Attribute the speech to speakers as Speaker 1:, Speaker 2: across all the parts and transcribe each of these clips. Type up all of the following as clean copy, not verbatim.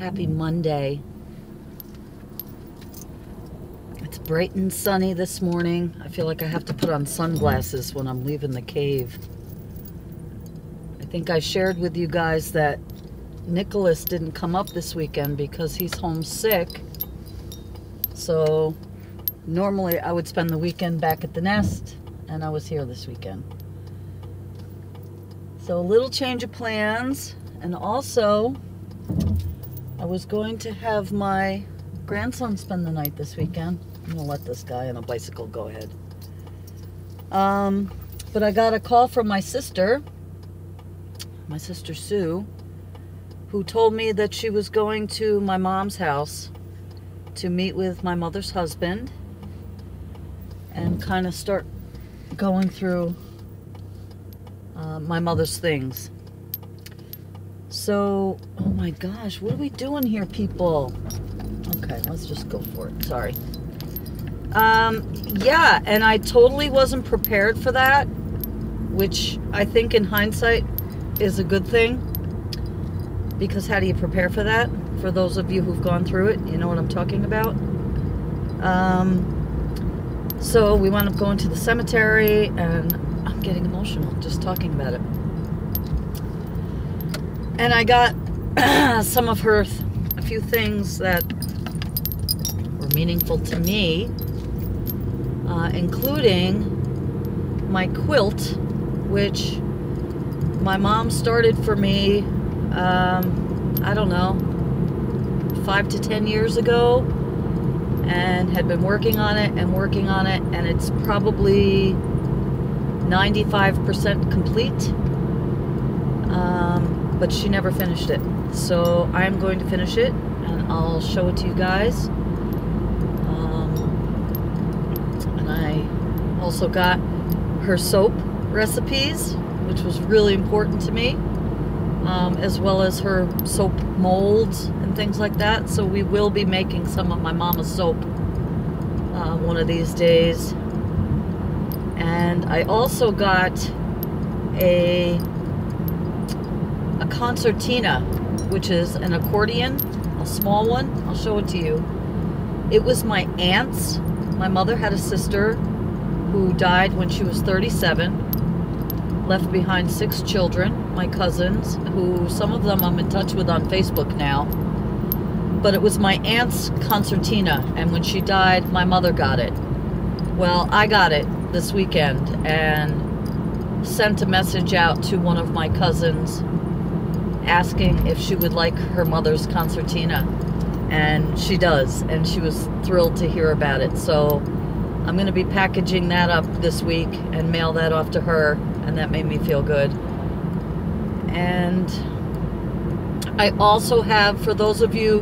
Speaker 1: Happy Monday. It's bright and sunny this morning. I feel like I have to put on sunglasses when I'm leaving the cave. I think I shared with you guys that Nicholas didn't come up this weekend because he's homesick. So normally I would spend the weekend back at the nest, and I was here this weekend. So a little change of plans, and also I was going to have my grandson spend the night this weekend. I'm gonna let this guy on a bicycle go ahead. But I got a call from my sister Sue, who told me that she was going to my mom's house to meet with my mother's husband and kind of start going through my mother's things. So, oh my gosh, what are we doing here, people? Okay, let's just go for it. Sorry. Yeah, and I totally wasn't prepared for that, which I think in hindsight is a good thing, because how do you prepare for that? For those of you who've gone through it, you know what I'm talking about. So we wound up going to the cemetery, and I'm getting emotional just talking about it. And I got some of her, a few things that were meaningful to me, including my quilt, which my mom started for me, I don't know, 5 to 10 years ago, and had been working on it, and it's probably 95% complete. But she never finished it. So I'm going to finish it, and I'll show it to you guys. And I also got her soap recipes, which was really important to me, as well as her soap molds and things like that. So we will be making some of my mama's soap one of these days. And I also got a concertina, which is an accordion, a small one. I'll show it to you. It was my aunt's. My mother had a sister who died when she was 37, left behind 6 children, my cousins, who some of them I'm in touch with on Facebook now. But it was my aunt's concertina, and when she died, my mother got it. Well, I got it this weekend and sent a message out to one of my cousins asking if she would like her mother's concertina, and she does, and she was thrilled to hear about it. So I'm going to be packaging that up this week and mail that off to her, and that made me feel good. And I also have, for those of you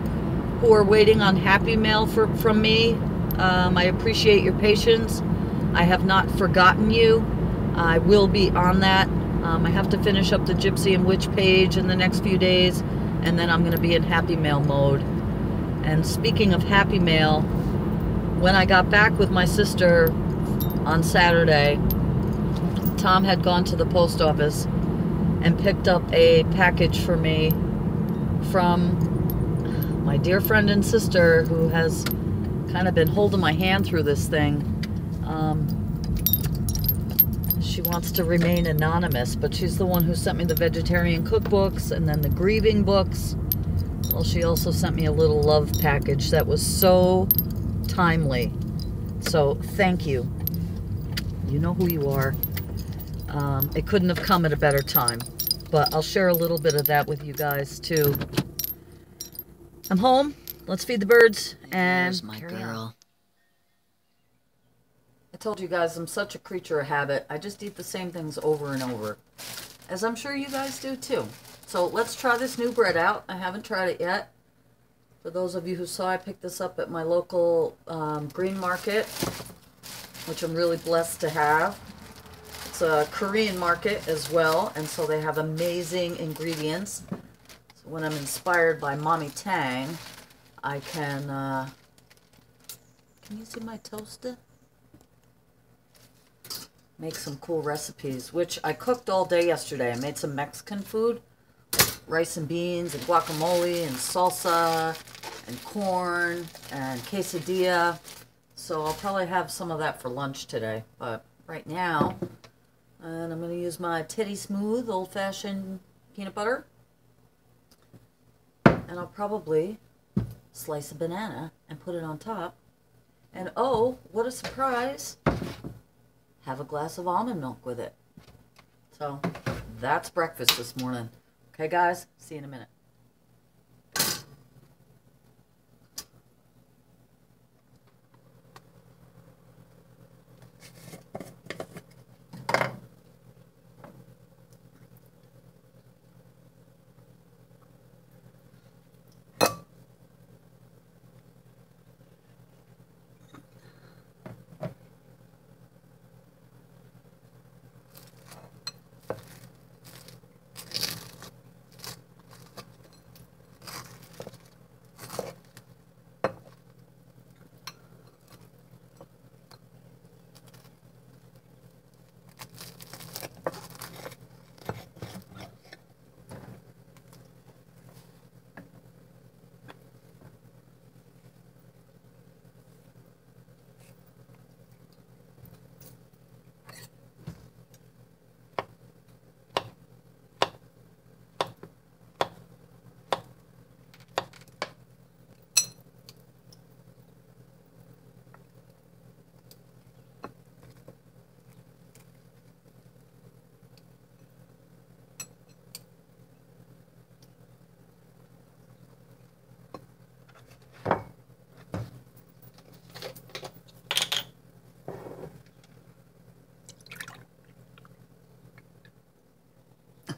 Speaker 1: who are waiting on Happy Mail from me, I appreciate your patience. I have not forgotten you. I will be on that. I have to finish up the Gypsy and Witch page in the next few days, and then I'm going to be in Happy Mail mode. And speaking of Happy Mail, when I got back with my sister on Saturday, Tom had gone to the post office and picked up a package for me from my dear friend and sister, who has kind of been holding my hand through this thing. She wants to remain anonymous, but she's the one who sent me the vegetarian cookbooks and then the grieving books. Well, she also sent me a little love package that was so timely. So thank you. You know who you are. It couldn't have come at a better time, but I'll share a little bit of that with you guys too. I'm home. Let's feed the birds and
Speaker 2: There's my girl.
Speaker 1: I told you guys I'm such a creature of habit. I just eat the same things over and over, as I'm sure you guys do too. So let's try this new bread out. I haven't tried it yet. For those of you who saw, I picked this up at my local green market, which I'm really blessed to have. It's a Korean market as well, and so they have amazing ingredients. So when I'm inspired by Mommy Tang, I can you see my toaster? Make some cool recipes, which I cooked all day yesterday. I made some Mexican food. rice and beans and guacamole and salsa and corn and quesadilla. So I'll probably have some of that for lunch today. But right now, and I'm going to use my Teddy Smooth old-fashioned peanut butter. And I'll probably slice a banana and put it on top. And oh, what a surprise, have a glass of almond milk with it. So that's breakfast this morning. Okay, guys, see you in a minute.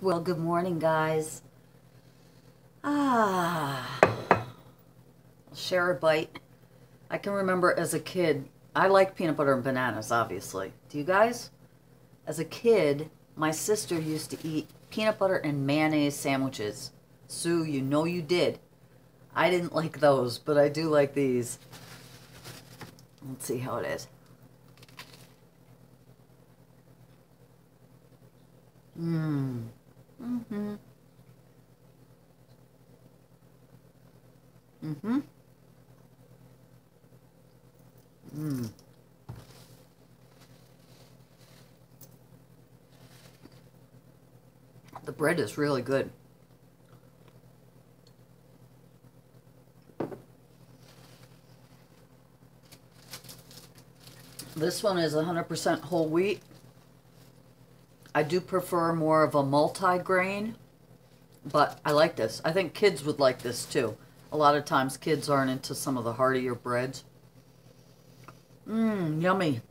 Speaker 1: Well, good morning, guys. I'll share a bite. I can remember as a kid, I like peanut butter and bananas, obviously. Do you guys? As a kid, my sister used to eat peanut butter and mayonnaise sandwiches. Sue, you know you did. I didn't like those, but I do like these. Let's see how it is. Mm-hmm. The bread is really good. This one is 100% whole wheat. I do prefer more of a multi-grain, but I like this. I think kids would like this too. A lot of times kids aren't into some of the heartier breads. Yummy.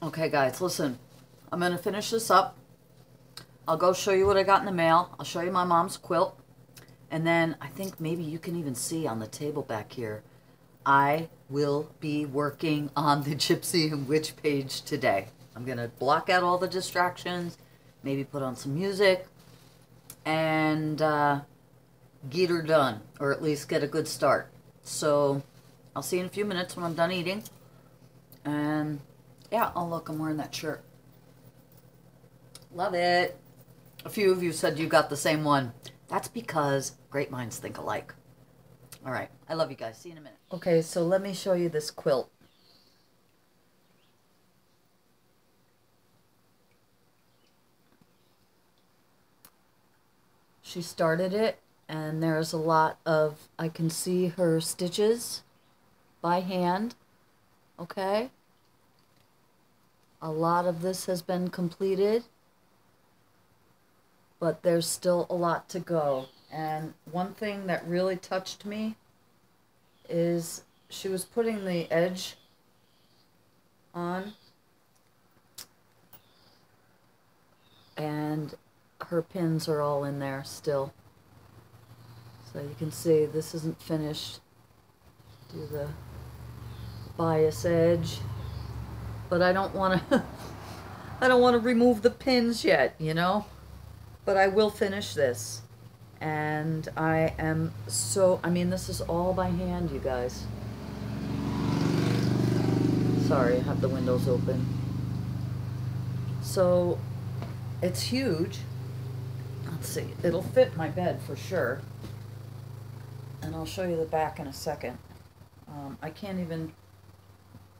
Speaker 1: Okay, guys, listen. I'm going to finish this up. I'll go show you what I got in the mail. I'll show you my mom's quilt. And then I think maybe you can even see on the table back here, I will be working on the Gypsy and Witch page today. I'm going to block out all the distractions, maybe put on some music, and get her done, or at least get a good start. So I'll see you in a few minutes when I'm done eating. And yeah, oh look, I'm wearing that shirt. Love it. A few of you said you got the same one. That's because great minds think alike. All right, I love you guys. See you in a minute. Okay, so let me show you this quilt. She started it, and there's a lot of, I can see her stitches by hand, okay? A lot of this has been completed, but there's still a lot to go. And one thing that really touched me is she was putting the edge on, and her pins are all in there still. So you can see this isn't finished. Do the bias edge. But I don't want to I don't want to remove the pins yet, you know? But I will finish this. And I am so, I mean, this is all by hand, you guys. Sorry, I have the windows open. So it's huge. Let's see. It'll fit my bed for sure. And I'll show you the back in a second. I can't even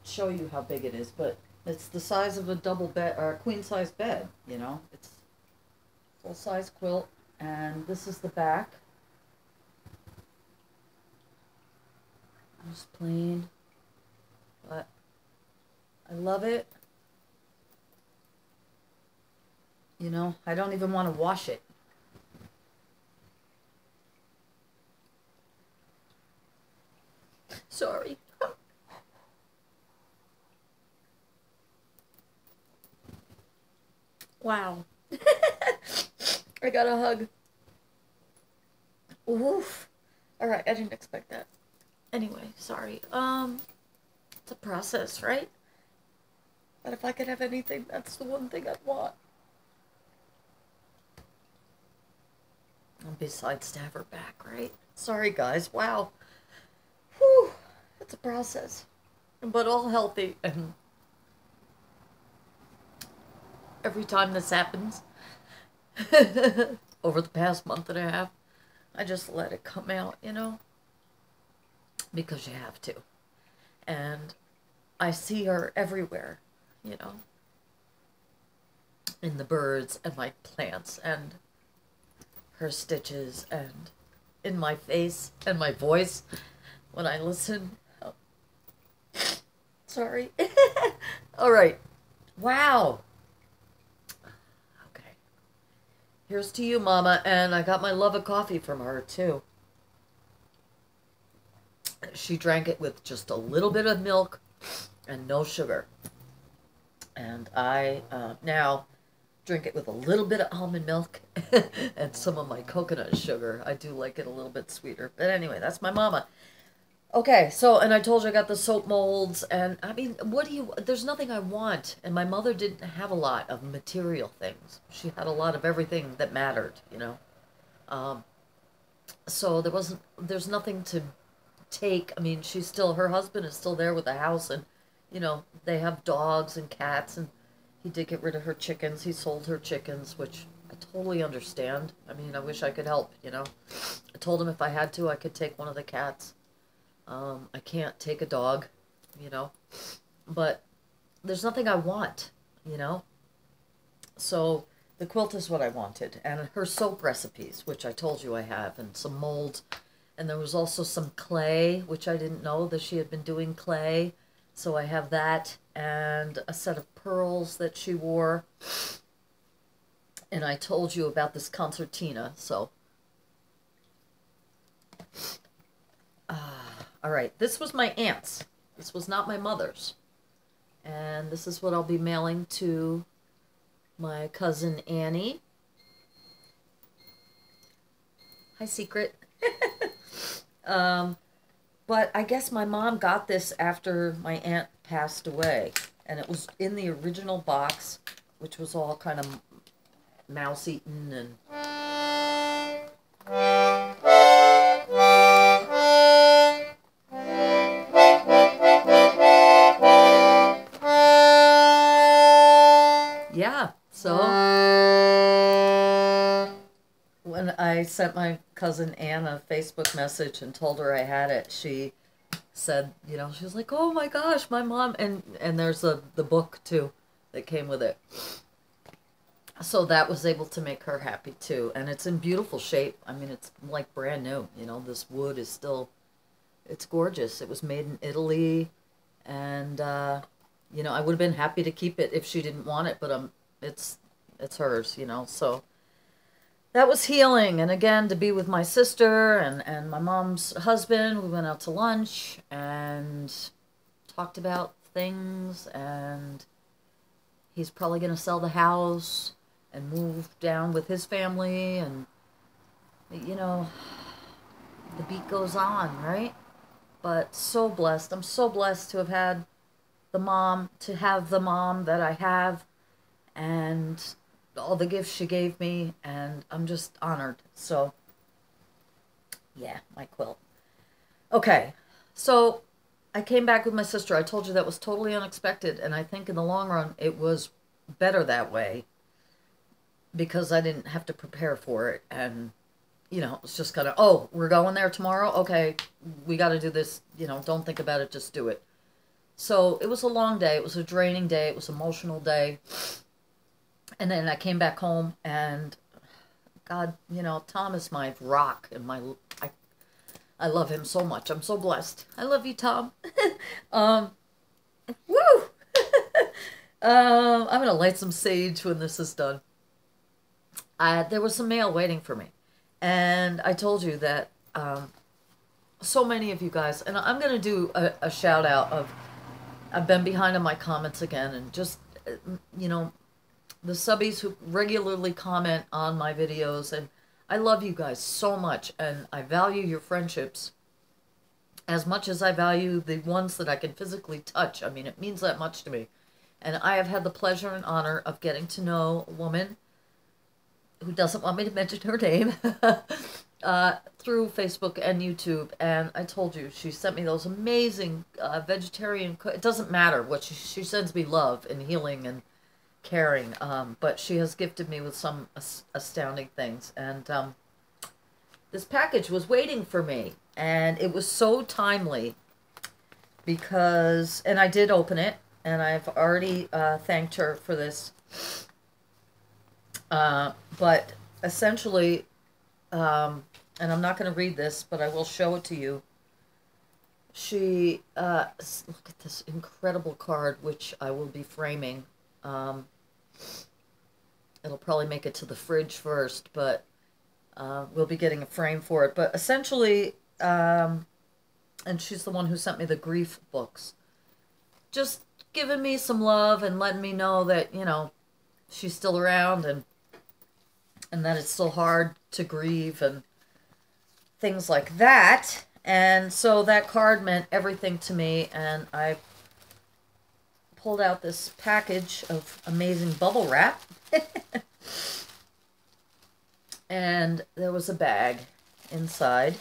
Speaker 1: show you how big it is, but it's the size of a double bed or a queen size bed, you know. It's full size quilt, and this is the back. Just plain, but I love it. You know, I don't even want to wash it. Sorry. Wow. I got a hug. Oof. All right, I didn't expect that. Anyway, sorry. It's a process, right? But if I could have anything, that's the one thing I'd want. And besides to have her back, right? Sorry, guys. Wow. Whew. It's a process. But all healthy. And every time this happens, over the past month and a half, I just let it come out, you know? Because you have to. And I see her everywhere, you know? In the birds and my plants and her stitches and in my face and my voice when I listen. Oh. Sorry. All right. Wow. Okay. Here's to you, Mama. And I got my love of coffee from her, too. She drank it with just a little bit of milk and no sugar. And I now drink it with a little bit of almond milk and some of my coconut sugar. I do like it a little bit sweeter. But anyway, that's my mama. Okay, so, and I told you I got the soap molds, and I mean, there's nothing I want. And my mother didn't have a lot of material things. She had a lot of everything that mattered, you know. So there's nothing to take. I mean, her husband is still there with the house, and, you know, they have dogs and cats, and he did get rid of her chickens. He sold her chickens, which I totally understand. I mean, I wish I could help, you know. I told him if I had to, I could take one of the cats. I can't take a dog, you know. But there's nothing I want, you know. So the quilt is what I wanted. And her soap recipes, which I told you I have, and some molds. And there was also some clay, which I didn't know that she had been doing clay. So I have that, and a set of pearls that she wore. And I told you about this concertina, so. All right, this was my aunt's. This was not my mother's. And this is what I'll be mailing to my cousin Annie. Hi, Secret. But I guess my mom got this after my aunt passed away. And it was in the original box, which was all kind of mouse-eaten and... Yeah, so when I sent my cousin Anne a Facebook message and told her I had it, she said, you know, she was like, oh my gosh, my mom, and there's the book too that came with it. So that was able to make her happy too, and it's in beautiful shape. I mean, it's like brand new, you know, this wood is still, it's gorgeous. It was made in Italy, and you know, I would have been happy to keep it if she didn't want it, but it's hers, you know. So that was healing. And again, to be with my sister and my mom's husband, we went out to lunch and talked about things, and he's probably going to sell the house and move down with his family, and, you know, the beat goes on, right? But so blessed. I'm so blessed to have had the mom that I have, and all the gifts she gave me, and I'm just honored. So, yeah, my quilt. Okay, so I came back with my sister. I told you that was totally unexpected, and I think in the long run it was better that way. because I didn't have to prepare for it. And, you know, it's just kind of, oh, we're going there tomorrow? Okay, we got to do this. You know, don't think about it, just do it. So it was a long day. It was a draining day. It was an emotional day. And then I came back home, and God, you know, Tom is my rock, and I love him so much. I'm so blessed. I love you, Tom. Woo! I'm going to light some sage when this is done. There was some mail waiting for me. And I told you that so many of you guys, and I'm going to do a shout out of, I've been behind on my comments again, and just, you know, the subbies who regularly comment on my videos, and I love you guys so much, and I value your friendships as much as I value the ones that I can physically touch. I mean, it means that much to me. And I have had the pleasure and honor of getting to know a woman who doesn't want me to mention her name through Facebook and YouTube. And I told you, she sent me those amazing vegetarian, it doesn't matter what she sends me love and healing and caring, but she has gifted me with some astounding things. And this package was waiting for me, and it was so timely because, and I did open it, and I've already thanked her for this, but essentially, and I'm not going to read this, but I will show it to you. She, look at this incredible card, which I will be framing. It'll probably make it to the fridge first, but we'll be getting a frame for it. But essentially, and she's the one who sent me the grief books, just giving me some love and letting me know that, you know, she's still around, and that it's still hard to grieve and things like that. And so that card meant everything to me, and I pulled out this package of amazing bubble wrap. And there was a bag inside.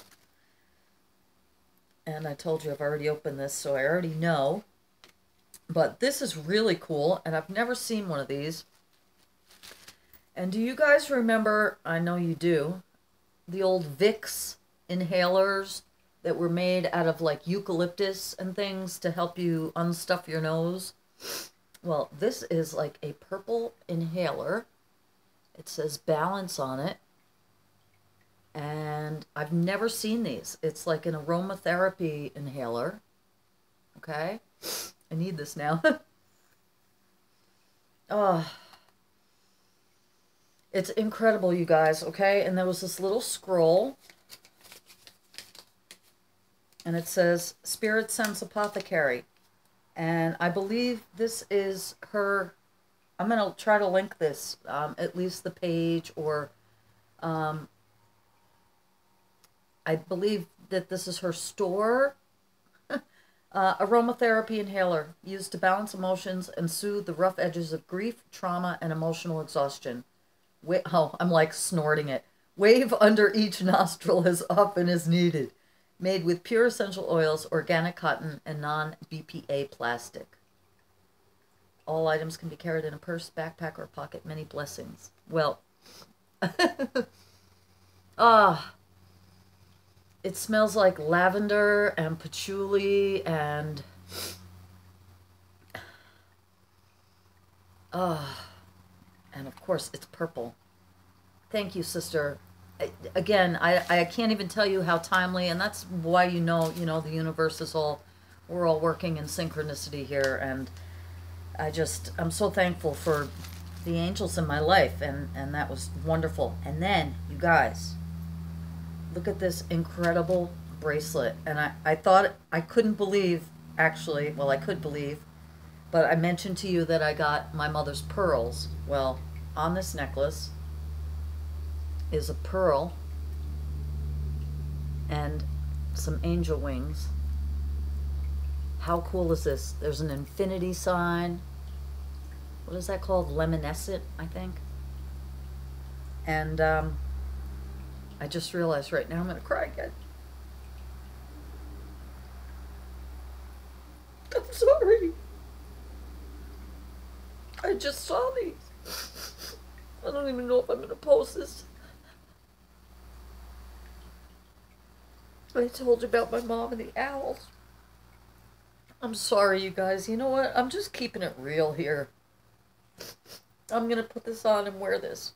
Speaker 1: And I told you I've already opened this, so I already know. But this is really cool, and I've never seen one of these. And do you guys remember, I know you do, the old Vicks inhalers that were made out of like eucalyptus and things to help you unstuff your nose? Well, this is like a purple inhaler. It says balance on it. And I've never seen these. It's like an aromatherapy inhaler. Okay? I need this now. Oh. It's incredible, you guys, okay? And there was this little scroll. And it says, Spirit Sense Apothecary. And I believe this is her, I'm going to try to link this, at least the page, or I believe that this is her store. Aromatherapy inhaler, used to balance emotions and soothe the rough edges of grief, trauma, and emotional exhaustion. Oh, I'm like snorting it. Wave under each nostril as often as needed. Made with pure essential oils, organic cotton, and non-BPA plastic. All items can be carried in a purse, backpack, or pocket. Many blessings. Well, it smells like lavender and patchouli and and of course it's purple. Thank you, sister. Again, I can't even tell you how timely, and that's why you know the universe is all, we're all working in synchronicity here, and I'm so thankful for the angels in my life, and that was wonderful. And then, you guys, look at this incredible bracelet. And I thought, I couldn't believe, actually, well, I could believe, but I mentioned to you that I got my mother's pearls. Well, on this necklace is a pearl and some angel wings. How cool is this? There's an infinity sign. What is that called? Luminescent, I think. And I just realized right now I'm going to cry again. I'm sorry. I just saw these. I don't even know if I'm going to post this. I told you about my mom and the owls. I'm sorry, you guys. You know what? I'm just keeping it real here. I'm going to put this on and wear this.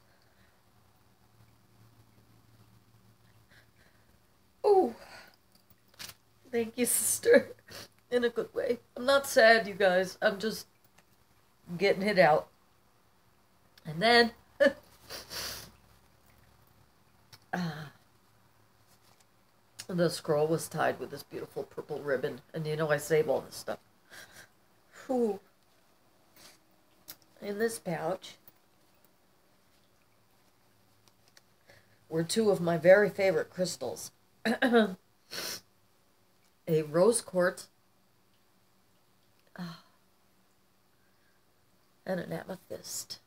Speaker 1: Oh, thank you, sister. In a good way. I'm not sad, you guys. I'm just getting it out. And then... the scroll was tied with this beautiful purple ribbon. And you know I save all this stuff. Whew. In this pouch were two of my very favorite crystals. A rose quartz and an amethyst.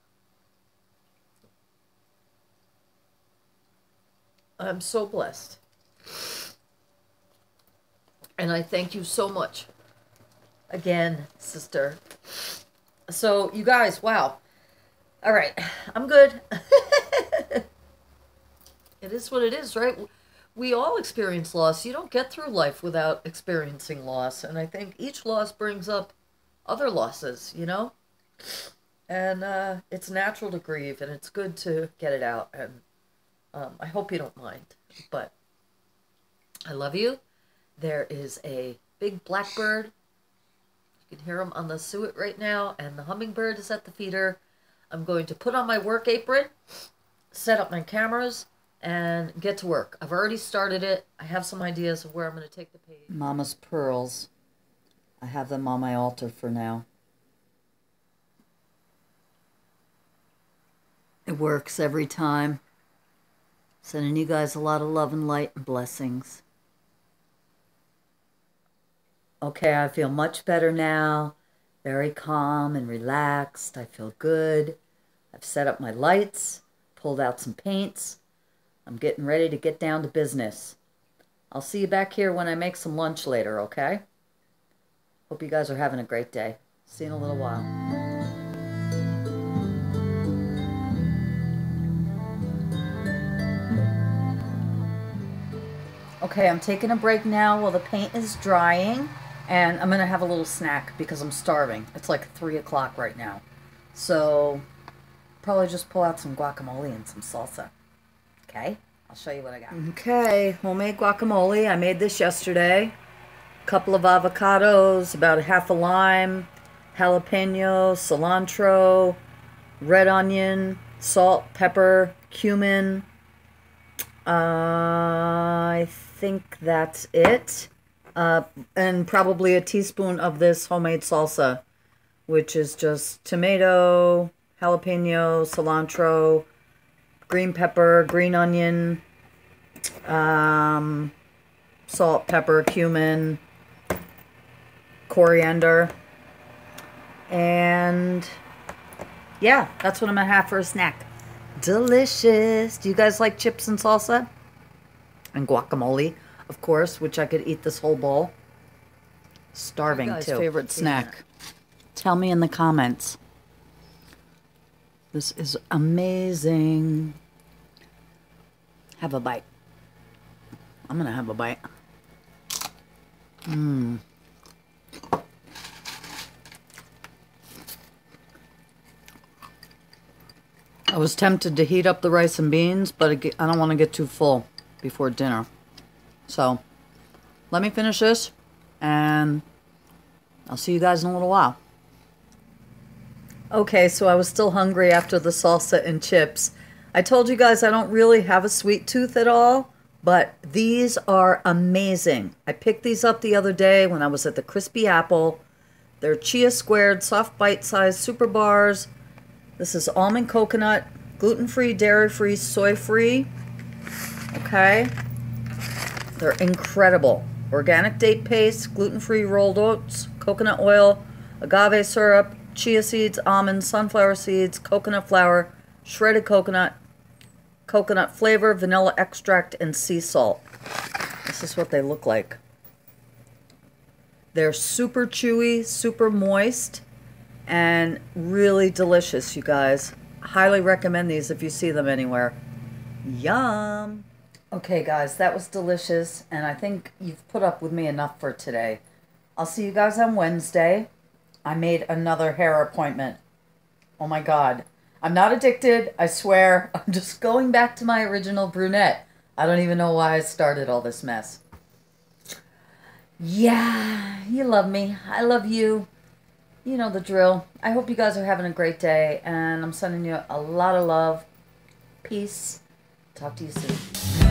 Speaker 1: I'm so blessed. And I thank you so much. Again, sister. So, you guys, wow. All right, I'm good. It is what it is, right? We all experience loss. You don't get through life without experiencing loss. And I think each loss brings up other losses, you know? And it's natural to grieve, and it's good to get it out. And I hope you don't mind. But I love you. There is a big blackbird. You can hear him on the suet right now. And the hummingbird is at the feeder. I'm going to put on my work apron, set up my cameras, and get to work. I've already started it. I have some ideas of where I'm going to take the page. Mama's pearls. I have them on my altar for now. It works every time. Sending you guys a lot of love and light and blessings. Okay, I feel much better now. Very calm and relaxed. I feel good. I've set up my lights, pulled out some paints. I'm getting ready to get down to business. I'll see you back here when I make some lunch later, okay? Hope you guys are having a great day. See you in a little while. Okay, I'm taking a break now while the paint is drying, and I'm going to have a little snack because I'm starving. It's like 3 o'clock right now. So, probably just pull out some guacamole and some salsa. Okay, I'll show you what I got. Okay, homemade guacamole. I made this yesterday. A couple of avocados, about a half a lime, jalapeno, cilantro, red onion, salt, pepper, cumin. I think that's it. And probably a teaspoon of this homemade salsa, which is just tomato, jalapeno, cilantro, green pepper, green onion, salt, pepper, cumin, coriander, and yeah, that's what I'm gonna have for a snack. Delicious. Do you guys like chips and salsa? And guacamole, of course, which I could eat this whole bowl. Starving, too. Favorite snack? Tell me in the comments. This is amazing. Have a bite. I'm going to have a bite. Mmm. I was tempted to heat up the rice and beans, but I don't want to get too full before dinner. So, let me finish this, and I'll see you guys in a little while. Okay, so I was still hungry after the salsa and chips. I told you guys I don't really have a sweet tooth at all, but these are amazing. I picked these up the other day when I was at the Crispy Apple. They're chia squared, soft bite-sized super bars. This is almond coconut, gluten-free, dairy-free, soy-free. Okay. They're incredible. Organic date paste, gluten-free rolled oats, coconut oil, agave syrup, chia seeds, almonds, sunflower seeds, coconut flour, shredded coconut, coconut flavor, vanilla extract, and sea salt. This is what they look like. They're super chewy, super moist, and really delicious, you guys. Highly recommend these if you see them anywhere. Yum. Okay, guys, that was delicious, and I think you've put up with me enough for today. I'll see you guys on Wednesday. I made another hair appointment. Oh my God. I'm not addicted, I swear. I'm just going back to my original brunette. I don't even know why I started all this mess. Yeah, you love me. I love you. You know the drill. I hope you guys are having a great day, and I'm sending you a lot of love. Peace. Talk to you soon.